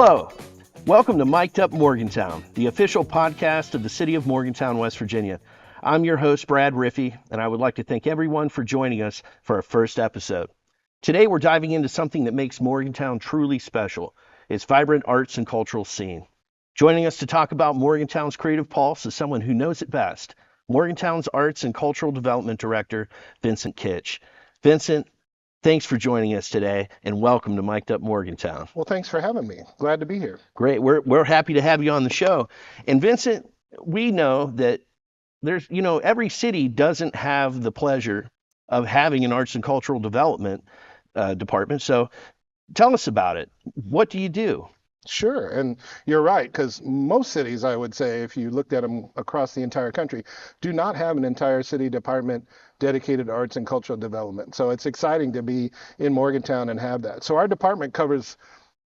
Hello, welcome to Mic'd Up Morgantown, the official podcast of the City of Morgantown, West Virginia. I'm your host, Brad Riffee, and I would like to thank everyone for joining us for our first episode. Today we're diving into something that makes Morgantown truly special, its vibrant arts and cultural scene. Joining us to talk about Morgantown's creative pulse is someone who knows it best, Morgantown's Arts and Cultural Development Director, Vincent Kitch. Vincent, thanks for joining us today, and welcome to Mic'd Up Morgantown. Well, thanks for having me. Glad to be here. Great. We're happy to have you on the show. And Vincent, we know that every city doesn't have the pleasure of having an arts and cultural development department. So tell us about it. What do you do? Sure. And you're right, because most cities, I would say, if you looked at them across the entire country, do not have an entire city department dedicated to arts and cultural development. So it's exciting to be in Morgantown and have that. So our department covers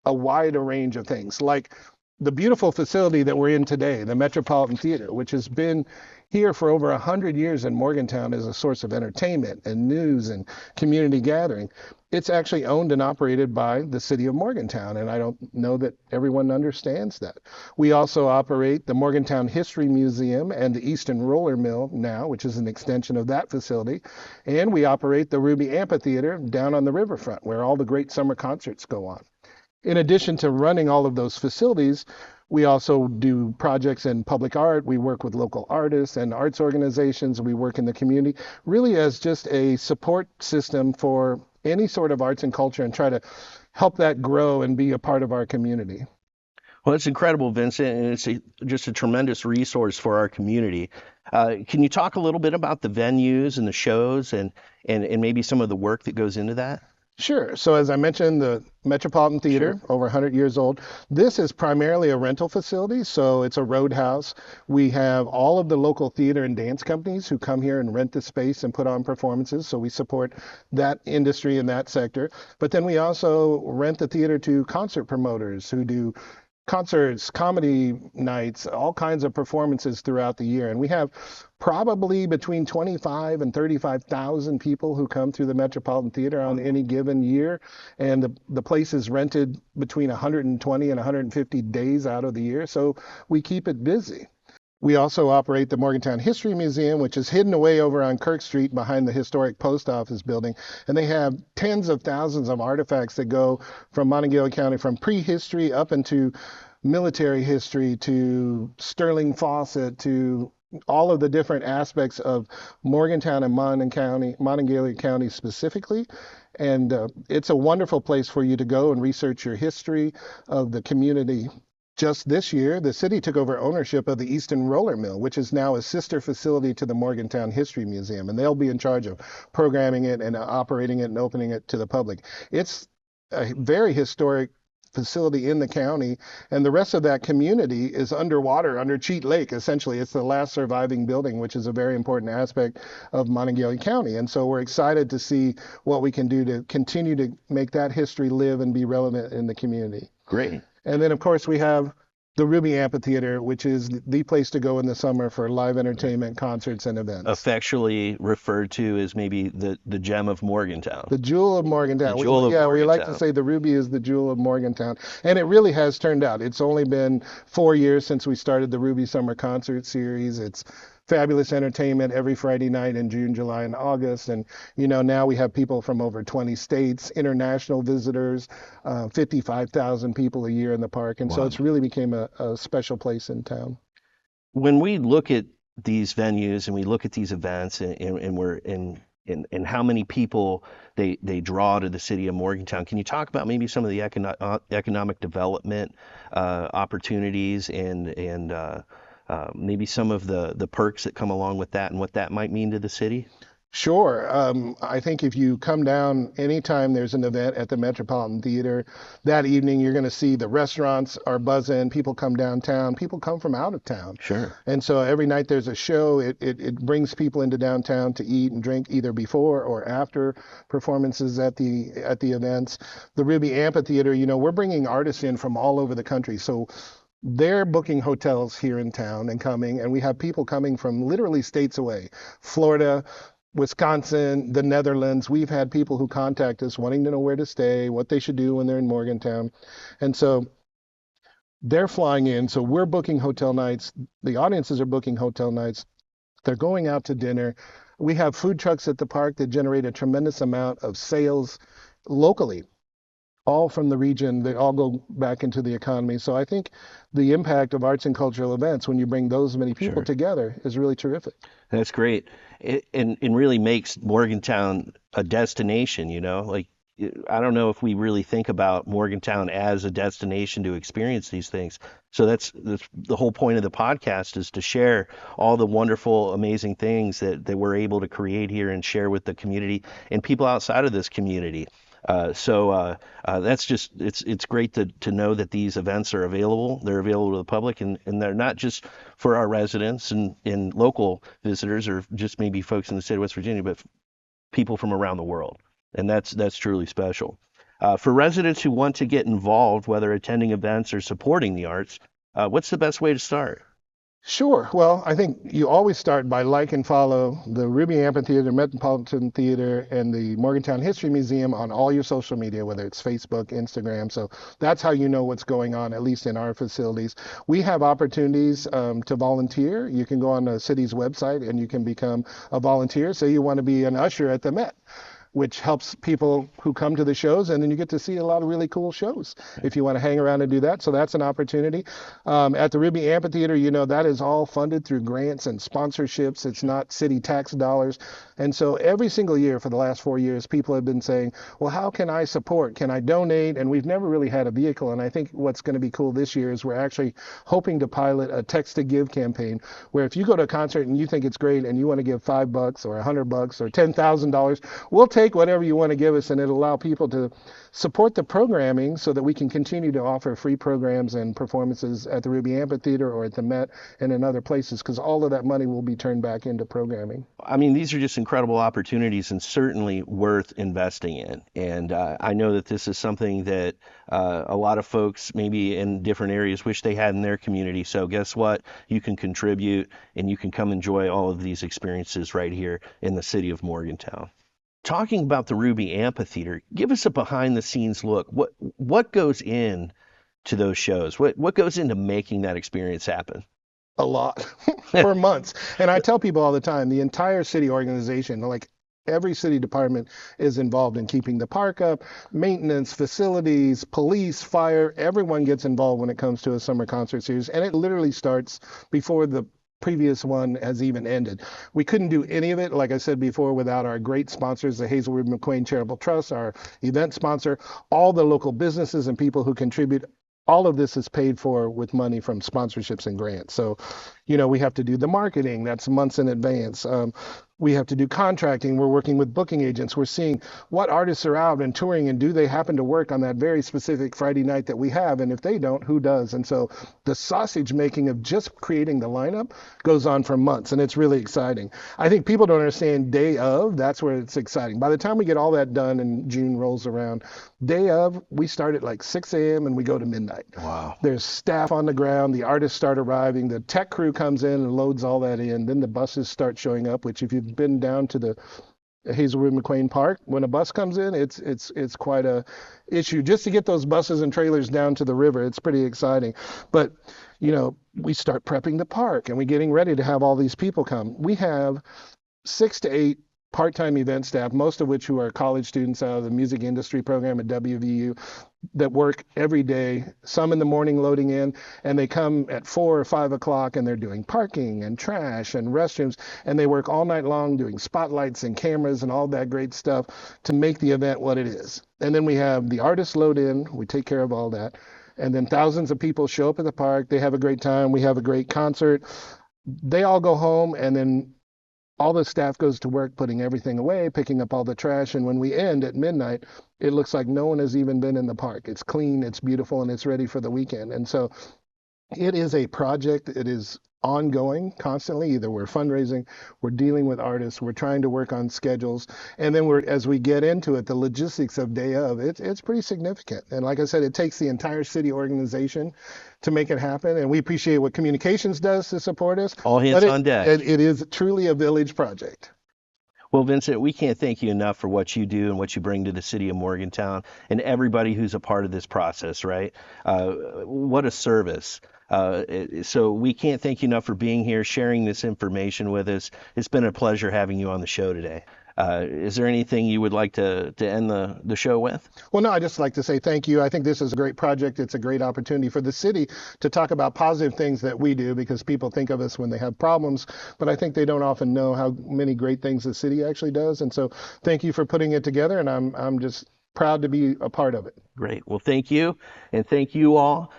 a wide range of things, like the beautiful facility that we're in today, the Metropolitan Theater, which has been here for over 100 years in Morgantown as a source of entertainment and news and community gathering. It's actually owned and operated by the City of Morgantown, and I don't know that everyone understands that. We also operate the Morgantown History Museum and the Eastern Roller Mill now, which is an extension of that facility, and we operate the Ruby Amphitheater down on the riverfront, where all the great summer concerts go on. In addition to running all of those facilities, we also do projects in public art. We work with local artists and arts organizations. We work in the community, really as just a support system for any sort of arts and culture, and try to help that grow and be a part of our community. Well, it's incredible, Vincent, and it's just a tremendous resource for our community. Can you talk a little bit about the venues and the shows and maybe some of the work that goes into that? Sure. So as I mentioned, the Metropolitan Theater, over 100 years old. This is primarily a rental facility, so it's a roadhouse. We have all of the local theater and dance companies who come here and rent the space and put on performances, so we support that industry in that sector. But then we also rent the theater to concert promoters who do concerts, comedy nights, all kinds of performances throughout the year. And we have probably between 25 and 35,000 people who come through the Metropolitan Theater on any given year. And the place is rented between 120 and 150 days out of the year. So we keep it busy. We also operate the Morgantown History Museum, which is hidden away over on Kirk Street behind the historic post office building. And they have tens of thousands of artifacts that go from Monongalia County, from prehistory up into military history to Sterling Faucet to all of the different aspects of Morgantown and Monongalia County specifically. And it's a wonderful place for you to go and research your history of the community. Just this year, the city took over ownership of the Eastern Roller Mill, which is now a sister facility to the Morgantown History Museum, and they'll be in charge of programming it and operating it and opening it to the public. It's a very historic facility in the county, and the rest of that community is underwater under Cheat Lake. Essentially, it's the last surviving building, which is a very important aspect of Monongalia County. And so we're excited to see what we can do to continue to make that history live and be relevant in the community. Great. And then, of course, we have the Ruby Amphitheater, which is the place to go in the summer for live entertainment, concerts, and events. Affectionately referred to as maybe the gem of Morgantown. The jewel of Morgantown. The jewel of Morgantown. We like to say the Ruby is the jewel of Morgantown. And it really has turned out. It's only been 4 years since we started the Ruby Summer Concert Series. It's fabulous entertainment every Friday night in June, July, and August. And, now we have people from over 20 states, international visitors, 55,000 people a year in the park. And so it's really became a special place in town. When we look at these venues and we look at these events and we're in how many people they draw to the city of Morgantown, can you talk about maybe some of the economic development opportunities and maybe some of the perks that come along with that and what that might mean to the city? Sure. I think if you come down anytime there's an event at the Metropolitan Theater, that evening you're going to see the restaurants are buzzing, people come downtown, people come from out of town. Sure. And so every night there's a show, it brings people into downtown to eat and drink either before or after performances at the events. The Ruby Amphitheater, we're bringing artists in from all over the country. So they're booking hotels here in town and coming, and we have people coming from literally states away, Florida, Wisconsin, the Netherlands. We've had people who contact us wanting to know where to stay, what they should do when they're in Morgantown. And so They're flying in, so we're booking hotel nights. The audiences are booking hotel nights. They're going out to dinner. We have food trucks at the park that generate a tremendous amount of sales locally, all from the region. They all go back into the economy. So I think the impact of arts and cultural events when you bring those many people Sure. together is really terrific. That's great. And really makes Morgantown a destination, you know? Like, I don't know if we really think about Morgantown as a destination to experience these things. So that's the whole point of the podcast is to share all the wonderful, amazing things that we're able to create here and share with the community and people outside of this community. That's just it's great to know that these events are available. They're available to the public, and they're not just for our residents and local visitors or just maybe folks in the state of West Virginia, but people from around the world. And that's truly special. For residents who want to get involved, whether attending events or supporting the arts, what's the best way to start? Sure. Well, I think you always start by like and follow the Ruby Amphitheater, Metropolitan Theater, and the Morgantown History Museum on all your social media, whether it's Facebook, Instagram. So that's how you know what's going on, at least in our facilities. We have opportunities to volunteer. You can go on the city's website and you can become a volunteer. Say you want to be an usher at the Met, which helps people who come to the shows, and then you get to see a lot of really cool shows if you want to hang around and do that. So that's an opportunity. At the Ruby Amphitheater, that is all funded through grants and sponsorships. It's not city tax dollars. And so every single year for the last 4 years, people have been saying, well, how can I support? Can I donate? And we've never really had a vehicle. And I think what's going to be cool this year is we're actually hoping to pilot a text to give campaign where if you go to a concert and you think it's great and you want to give $5 or $100 or $10,000, we'll take whatever you want to give us, and it'll allow people to support the programming so that we can continue to offer free programs and performances at the Ruby Amphitheater or at the Met and in other places, because all of that money will be turned back into programming. I mean, these are just incredible opportunities and certainly worth investing in. And I know that this is something that a lot of folks, maybe in different areas, wish they had in their community. So guess what? You can contribute and you can come enjoy all of these experiences right here in the city of Morgantown. Talking about the Ruby Amphitheater, give us a behind the scenes look. What goes in to those shows? What goes into making that experience happen? A lot for months. And I tell people all the time, the entire city organization, like every city department is involved in keeping the park up, maintenance, facilities, police, fire, everyone gets involved when it comes to a summer concert series. And it literally starts before the previous one has even ended. We couldn't do any of it, like I said before, without our great sponsors, the Hazelwood McQueen Charitable Trust, our event sponsor, all the local businesses and people who contribute. All of this is paid for with money from sponsorships and grants. So, we have to do the marketing. That's months in advance. We have to do contracting. We're working with booking agents. We're seeing what artists are out and touring, and do they happen to work on that very specific Friday night that we have? And if they don't, who does? And so the sausage making of just creating the lineup goes on for months, and it's really exciting. I think people don't understand day of. That's where it's exciting. By the time we get all that done and June rolls around, day of, we start at like 6 a.m. and we go to midnight. Wow. There's staff on the ground. The artists start arriving. The tech crew comes in and loads all that in. Then the buses start showing up, which if you've been down to the Hazelwood McQueen Park, when a bus comes in, it's quite a issue just to get those buses and trailers down to the river. It's pretty exciting. But, we start prepping the park and we're getting ready to have all these people come. We have 6 to 8 part-time event staff, most of which who are college students out of the music industry program at WVU that work every day, some in the morning loading in, and they come at 4 or 5 o'clock and they're doing parking and trash and restrooms, and they work all night long doing spotlights and cameras and all that great stuff to make the event what it is. And then we have the artists load in, we take care of all that, and then thousands of people show up at the park, they have a great time, we have a great concert, they all go home, and then all the staff goes to work putting everything away, picking up all the trash, and when we end at midnight, it looks like no one has even been in the park. It's clean, it's beautiful, and it's ready for the weekend. And so it is a project. It is ongoing constantly. Either we're fundraising, we're dealing with artists, we're trying to work on schedules, and then as we get into it, the logistics of day of, it's pretty significant. And like I said, it takes the entire city organization to make it happen, and we appreciate what communications does to support us. All hands But on deck. it is truly a village project. Well, Vincent, we can't thank you enough for what you do and what you bring to the city of Morgantown and everybody who's a part of this process, right? What a service. So we can't thank you enough for being here, sharing this information with us. It's been a pleasure having you on the show today. Is there anything you would like to end the show with? Well, no, I just like to say thank you. I think this is a great project. It's a great opportunity for the city to talk about positive things that we do because people think of us when they have problems, but I think they don't often know how many great things the city actually does. And so thank you for putting it together, and I'm just proud to be a part of it. Great. Well, thank you, and thank you all.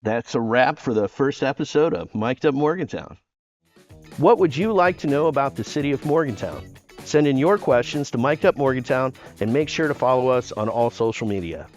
That's a wrap for the first episode of Mic'd Up Morgantown. What would you like to know about the City of Morgantown? Send in your questions to Mic'd Up Morgantown and make sure to follow us on all social media.